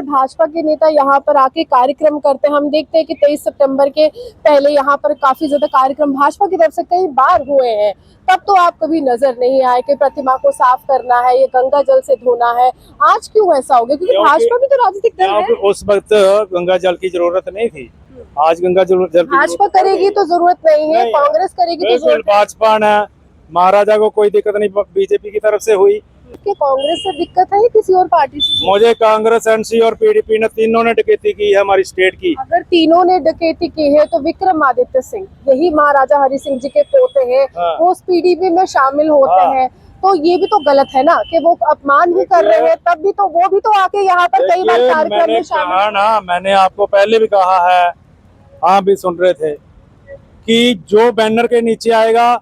भाजपा के नेता यहाँ पर आके कार्यक्रम करते हैं। हम देखते हैं कि 23 सितंबर के पहले यहाँ पर काफी ज्यादा कार्यक्रम भाजपा की तरफ से कई बार हुए हैं। तब तो आप कभी नजर नहीं आए कि प्रतिमा को साफ करना है, ये गंगा जल से धोना है। आज क्यों ऐसा हो गया? क्योंकि भाजपा भी तो राजनीतिक दल है। उस वक्त गंगा जल की जरूरत नहीं थी, आज गंगा जल भाजपा करेगी तो जरूरत नहीं है, कांग्रेस करेगी तो जरूरत। भाजपा ने महाराजा को कोई दिक्कत नहीं बीजेपी की तरफ से हुई। कि कांग्रेस से दिक्कत है किसी और पार्टी से? मुझे कांग्रेस, एनसी और पीडीपी ने तीनों ने डकैती की है हमारी स्टेट की। अगर तीनों ने डकैती की है तो विक्रमादित्य सिंह, यही महाराजा हरि सिंह जी के पोते हैं, वो उस पीडीपी में शामिल होते हैं, तो ये भी तो गलत है ना कि वो अपमान ही कर रहे हैं। तब भी तो वो भी तो आके यहाँ पर कई बार कार्यक्रम में शामिल ना। मैंने आपको पहले भी कहा है, आप भी सुन रहे थे कि जो बैनर के नीचे आएगा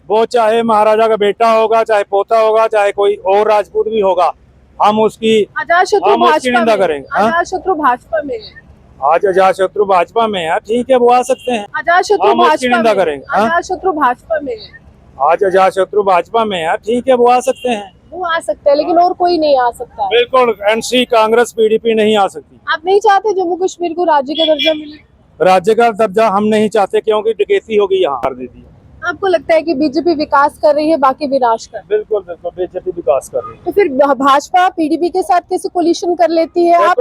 वो चाहे महाराजा का बेटा होगा, चाहे पोता होगा, चाहे कोई और राजपूत भी होगा, हम उसकी निंदा करेंगे। अजातशत्रु भाजपा में है, आज अजातशत्रु भाजपा में है, ठीक है, वो आ सकते हैं। अजातशत्रु भाजपा निंदा करेंगे। अजातशत्रु भाजपा में है, आज अजातशत्रु भाजपा में है, ठीक है, वो आ सकते हैं। वो आ सकते हैं, लेकिन और कोई नहीं आ सकता। बिल्कुल, एनसी, कांग्रेस, पीडीपी नहीं आ सकती। आप नहीं चाहते जम्मू कश्मीर को राज्य का दर्जा मिले? राज्य का दर्जा हम नहीं चाहते, क्योंकि डकैती होगी यहाँ कर देती है। आपको लगता है कि बीजेपी विकास कर रही है, बाकी विनाश कर? बिल्कुल बिल्कुल, बीजेपी विकास कर रही है। तो फिर भाजपा पीडीपी के साथ कैसे कोलिशन कर लेती है? आप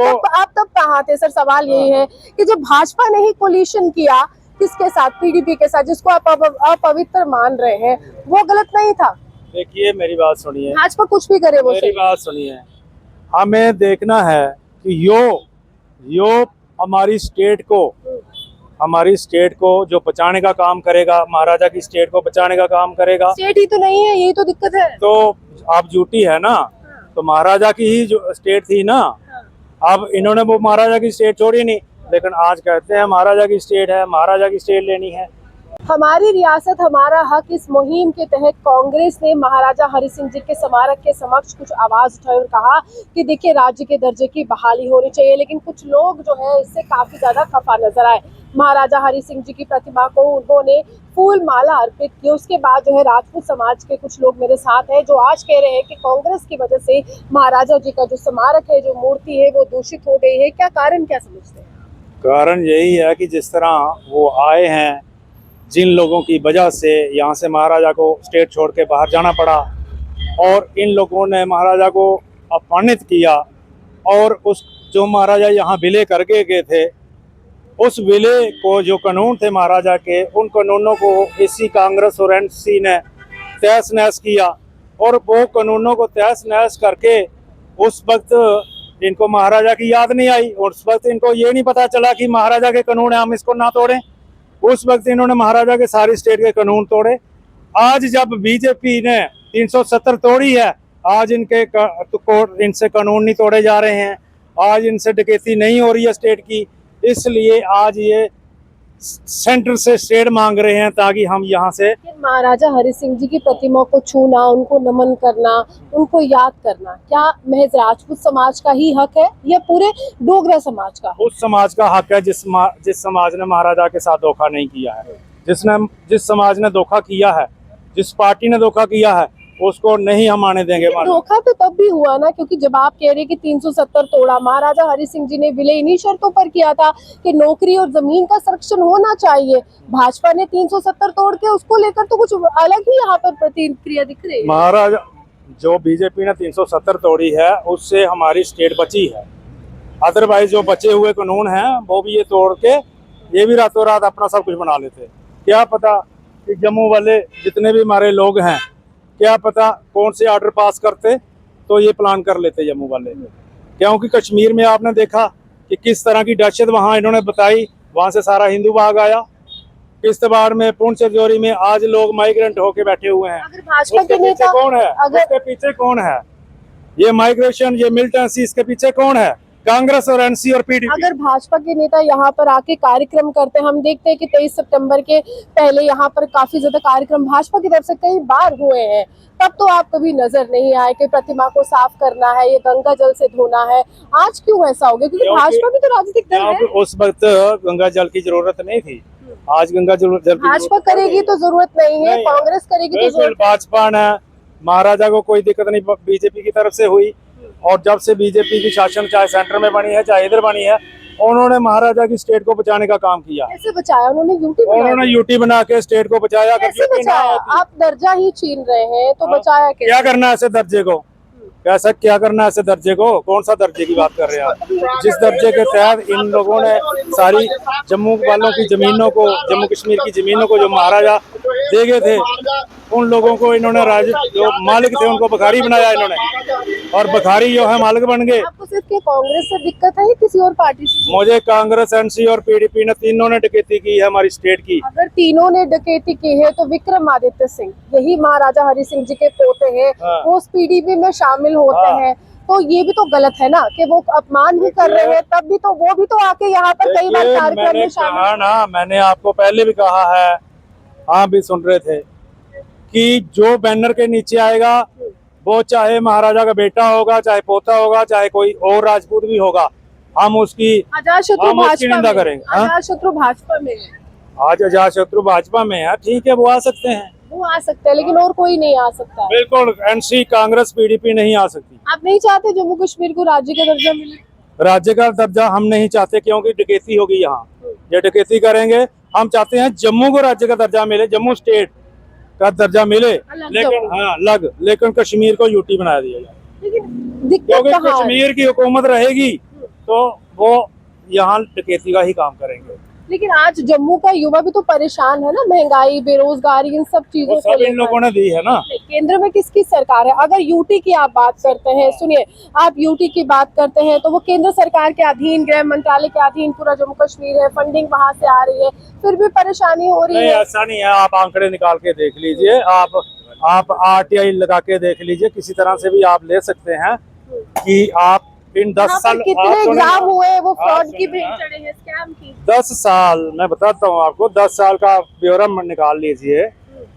तब कहाँ थे सर? सवाल यही है कि जब भाजपा ने ही कोलिशन किया किसके साथ? पीडीपी के साथ, जिसको आप अपवित्र मान रहे हैं, वो गलत नहीं था? देखिए, मेरी बात सुनिए। भाजपा कुछ भी करे, वो मेरी बात सुनिए। हमें देखना है कि यो हमारी स्टेट को जो बचाने का काम करेगा, महाराजा की स्टेट को बचाने का काम करेगा। स्टेट ही तो नहीं है, यही तो दिक्कत है। तो आप झूठी है ना, तो महाराजा की ही जो स्टेट थी ना। अब इन्होंने वो महाराजा की स्टेट छोड़ी नहीं, लेकिन आज कहते हैं महाराजा की स्टेट है, महाराजा की स्टेट लेनी है। हमारी रियासत हमारा हक इस मुहिम के तहत कांग्रेस ने महाराजा हरि सिंह जी के स्मारक के समक्ष कुछ आवाज उठाई और कहा कि देखिए, राज्य के दर्जे की बहाली होनी चाहिए। लेकिन कुछ लोग जो है इससे काफी ज्यादा खफा नजर आए। महाराजा हरि सिंह जी की प्रतिमा को उन्होंने फूल माला अर्पित की। उसके बाद जो है राजपूत समाज के कुछ लोग मेरे साथ हैं जो आज कह रहे हैं कि कांग्रेस की वजह से महाराजा जी का जो स्मारक है, जो मूर्ति है, वो दूषित हो गई है। क्या कारण, क्या समझते हैं? कारण यही है कि जिस तरह वो आए हैं, जिन लोगों की वजह से यहाँ से महाराजा को स्टेट छोड़ के बाहर जाना पड़ा, और इन लोगों ने महाराजा को अपमानित किया, और उस जो महाराजा यहाँ विलय करके गए थे, उस विलय को जो कानून थे महाराजा के, उन कानूनों को इसी कांग्रेस और एनसी ने तहस नहस किया। और वो कानूनों को तहस नहस करके उस वक्त इनको महाराजा की याद नहीं आई, और उस वक्त इनको ये नहीं पता चला कि महाराजा के कानून है, हम इसको ना तोड़ें। उस वक्त इन्होंने महाराजा के सारी स्टेट के कानून तोड़े। आज जब बीजेपी ने 370 तोड़ी है, आज इनसे कानून नहीं तोड़े जा रहे हैं, आज इनसे डकैती नहीं हो रही है स्टेट की। इसलिए आज ये सेंटर से स्टेट मांग रहे हैं ताकि हम यहाँ से महाराजा हरि सिंह जी की प्रतिमा को छूना, उनको नमन करना, उनको याद करना, क्या महज राजपूत समाज का ही हक है या पूरे डोगरा समाज का? उस समाज का हक है जिस समाज ने महाराजा के साथ धोखा नहीं किया है। जिस समाज ने धोखा किया है, जिस पार्टी ने धोखा किया है, उसको नहीं हम आने देंगे। धोखा तो तब भी हुआ ना, क्योंकि जब आप कह रहे कि 370 तोड़ा, महाराजा हरि सिंह जी ने विलय इन्हीं शर्तों पर किया था कि नौकरी और जमीन का संरक्षण होना चाहिए। भाजपा ने 370 तोड़ के उसको लेकर तो कुछ अलग ही यहाँ पर प्रतिक्रिया दिख रही है। महाराजा जो बीजेपी ने 370 तोड़ी है, उससे हमारी स्टेट बची है। अदरवाइज जो बचे हुए कानून हैं वो भी ये तोड़ के ये भी रातों रात अपना सब कुछ बना लेते। क्या पता कि जम्मू वाले जितने भी हमारे लोग हैं, क्या पता कौन से ऑर्डर पास करते तो ये प्लान कर लेते जम्मू वाले। क्योंकि कश्मीर में आपने देखा कि किस तरह की दहशत वहाँ इन्होंने बताई, वहाँ से सारा हिंदू भाग आया। किश्तवाड़ में, पुंछ राजौरी में आज लोग माइग्रेंट होके बैठे हुए हैं। अगर भाजपा के नेता कौन है, उसके पीछे कौन है? ये माइग्रेशन, ये मिलिटेंसी, इसके पीछे कौन है? कांग्रेस और एनसी और पीडीपी। अगर भाजपा के नेता यहाँ पर आके कार्यक्रम करते हैं, हम देखते हैं कि 23 सितंबर के पहले यहाँ पर काफी ज्यादा कार्यक्रम भाजपा की तरफ से कई बार हुए हैं। तब तो आप कभी नजर नहीं आए कि प्रतिमा को साफ करना है, ये गंगा जल से धोना है। आज क्यों ऐसा हो गया? क्योंकि भाजपा भी तो राजनीतिक दल है। उस वक्त गंगा जल की जरूरत नहीं थी, आज गंगा जल भाजपा करेगी तो जरूरत नहीं है, कांग्रेस करेगी तो जरूरत। भाजपा ने महाराजा को कोई दिक्कत नहीं बीजेपी की तरफ से हुई। और जब से बीजेपी की शासन चाहे सेंटर में बनी है चाहे इधर बनी है, उन्होंने महाराजा की स्टेट को बचाने का काम किया। कैसे बचाया उन्होंने? उन्होंने यूटी बना के स्टेट को बचाया। अगर कैसे यूटी ना बचाया? होती, आप दर्जा ही छीन रहे हैं तो हाँ, बचाया कैसे? क्या करना है ऐसे दर्जे को? कैसा क्या करना है ऐसे दर्जे को? कौन सा दर्जे की बात कर रहे हैं आप? जिस दर्जे के तहत इन लोगों ने सारी जम्मू वालों की जमीनों को, जम्मू कश्मीर की जमीनों को जो महाराजा दे गए थे, उन लोगों को इन्होंने जो मालिक थे उनको भिखारी बनाया इन्होंने, और भिखारी जो है मालिक बन गए। आपको सिर्फ क्या कांग्रेस से दिक्कत है, किसी और पार्टी से? मुझे कांग्रेस, एनसी और पीडीपी ने तीनों ने डकैती की है हमारी स्टेट की। अगर तीनों ने डकैती की है तो विक्रमादित्य सिंह, यही महाराजा हरि सिंह जी के पोते हैं, हाँ। वो उस पीडीपी में शामिल होते हाँ। हैं, तो ये भी तो गलत है ना कि वो अपमान ही कर रहे हैं। तब भी तो वो भी तो आके यहाँ पर कई बार कार्यक्रम में शामिल। कहा ना, मैंने आपको पहले भी कहा है, आप भी सुन रहे थे, कि जो बैनर के नीचे आएगा वो चाहे महाराजा का बेटा होगा, चाहे पोता होगा, चाहे कोई और राजपूत भी होगा, हम उसकी अजातशत्रु भाजपा निंदा में, करेंगे। अजातशत्रु भाजपा में है। आज अजातशत्रु भाजपा में है, ठीक है, वो आ सकते हैं, वो आ सकते हैं, लेकिन और कोई नहीं आ सकता है। बिल्कुल। एनसी, कांग्रेस, पीडीपी नहीं आ सकती। आप नहीं चाहते जम्मू कश्मीर को राज्य का दर्जा मिले? राज्य का दर्जा हम नहीं चाहते, क्योंकि डकैती होगी यहाँ, ये डकैती करेंगे। हम चाहते हैं जम्मू को राज्य का दर्जा मिले, जम्मू स्टेट का दर्जा मिले, लेकिन अलग, लेकिन कश्मीर को यूटी बना दिया जाए। लेकिन दिक्कत क्योंकि कहाँ है? कश्मीर की हुकूमत रहेगी तो वो यहाँ डकैती का ही काम करेंगे। लेकिन आज जम्मू का युवा भी तो परेशान है ना, महंगाई, बेरोजगारी, इन सब चीजों वो को सब इन लेकर। लोगों ने दी है ना। केंद्र में किसकी सरकार है? अगर यूटी की आप बात करते हैं, सुनिए, आप यूटी की बात करते हैं तो वो केंद्र सरकार के अधीन, गृह मंत्रालय के अधीन पूरा जम्मू कश्मीर है, फंडिंग वहां से आ रही है, फिर भी परेशानी हो रही नहीं, है। ऐसा नहीं है, आप आंकड़े निकाल के देख लीजिए, आप आरटीआई लगा के देख लीजिए, किसी तरह से भी आप ले सकते हैं कि आप इन 10 यहाँ पर साल कितने एग्जाम हुए वो फ्रॉड की भेंट चढ़े हैं, स्कैम की। 10 साल मैं बताता हूँ आपको, 10 साल का ब्यौरा निकाल लीजिए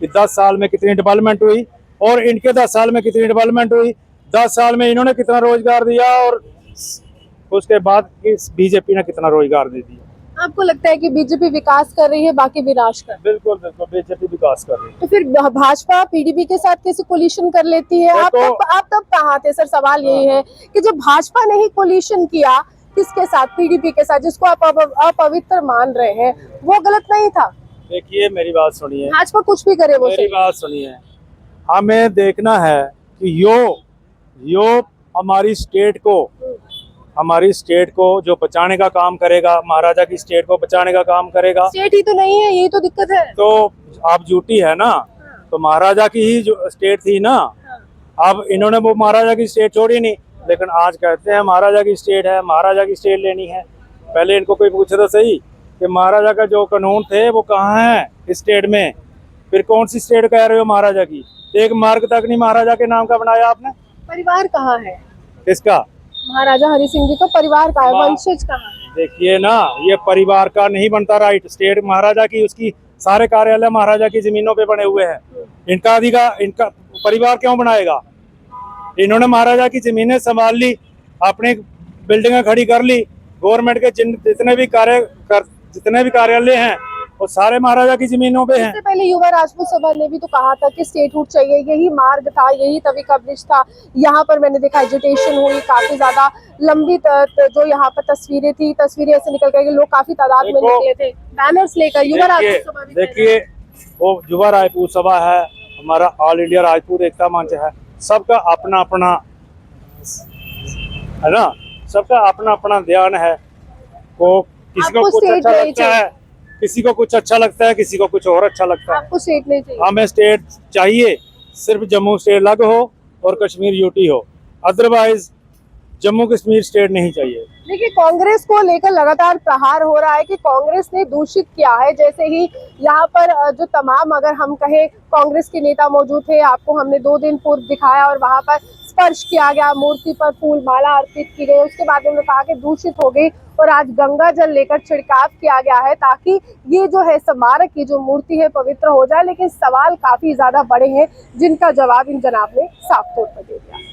कि 10 साल में कितनी डेवलपमेंट हुई और इनके 10 साल में कितनी डेवलपमेंट हुई, 10 साल में इन्होंने कितना रोजगार दिया और उसके बाद इस बीजेपी ने कितना रोजगार दे दिया। आपको लगता है कि बीजेपी विकास कर रही है, बाकी विनाश कर रही है? बिल्कुल बिल्कुल, बीजेपी विकास कर रही है। तो फिर भाजपा पीडीपी के साथ कैसे कोलिशन कर लेती है? आप तब कहाँ थे सर? सवाल यही है कि जब भाजपा ने ही कोलिशन किया किसके साथ? पीडीपी के साथ, जिसको आप अपवित्र मान रहे हैं, वो गलत नहीं था? देखिए मेरी बात सुनिए, भाजपा कुछ भी करे वो मेरी बात सुनिए, हमें देखना है कि यो हमारी स्टेट को जो बचाने का काम करेगा, महाराजा की स्टेट को बचाने का काम करेगा। स्टेट ही तो नहीं है, यही तो दिक्कत है। तो आप यूटी है ना, तो महाराजा की ही जो स्टेट थी ना, अब इन्होंने वो महाराजा की स्टेट छोड़ी नहीं, लेकिन आज कहते हैं महाराजा की स्टेट है, महाराजा की स्टेट लेनी है। पहले इनको कोई पूछे तो सही कि महाराजा का जो कानून थे वो कहाँ है इस स्टेट में, फिर कौन सी स्टेट कह रहे हो महाराजा की? एक मार्ग तक नहीं महाराजा के नाम का बनाया आपने। परिवार कहाँ है किसका? महाराजा हरि सिंह जी का परिवार कहाँ है, वंशज कहाँ है? देखिए ना, ये परिवार का नहीं बनता राइट। स्टेट महाराजा की, उसकी सारे कार्यालय महाराजा की जमीनों पे बने हुए हैं, इनका अधिकार, इनका परिवार क्यों बनाएगा? इन्होंने महाराजा की जमीनें संभाल ली, अपनी बिल्डिंगें खड़ी कर ली, गवर्नमेंट के जितने भी कार्यालय हैं वो सारे महाराजा की जमीनों पे हैं। इससे पहले युवा राजपूत सभा ने भी तो कहा था कि स्टेटहुड चाहिए, यही मार्ग था, यही तवी का ब्रिज था। यहाँ पर मैंने देखा एजुटेशन हुई, काफी ज्यादा लंबी जो यहाँ पर तस्वीरें ऐसे निकल गई, लोग काफी तादाद में निकले थे बैनर्स लेकर। युवा राजपूत सभा, देखिए वो युवा राजपूत सभा है, हमारा ऑल इंडिया राजपूत एकता मंच है, सबका अपना अपना है ना, सबका अपना अपना ध्यान है। वो किसी को कुछ अच्छा लगता है, किसी को कुछ अच्छा लगता है, किसी को कुछ और अच्छा लगता है। आपको स्टेट नहीं चाहिए? हमें स्टेट चाहिए, सिर्फ जम्मू स्टेट अलग हो और कश्मीर यूटी हो, अदरवाइज जम्मू कश्मीर स्टेट नहीं चाहिए। देखिए, कांग्रेस को लेकर लगातार प्रहार हो रहा है कि कांग्रेस ने दूषित किया है। जैसे ही यहाँ पर जो तमाम, अगर हम कहें, कांग्रेस के नेता मौजूद थे, आपको हमने 2 दिन पूर्व दिखाया और वहां पर स्पर्श किया गया, मूर्ति पर फूल माला अर्पित की गई, उसके बाद उन्होंने कहा कि दूषित हो गई और आज गंगा जल लेकर छिड़काव किया गया है ताकि ये जो है स्मारक की जो मूर्ति है पवित्र हो जाए। लेकिन सवाल काफी ज्यादा बड़े हैं जिनका जवाब इन जनाब ने साफ तौर पर दे दिया।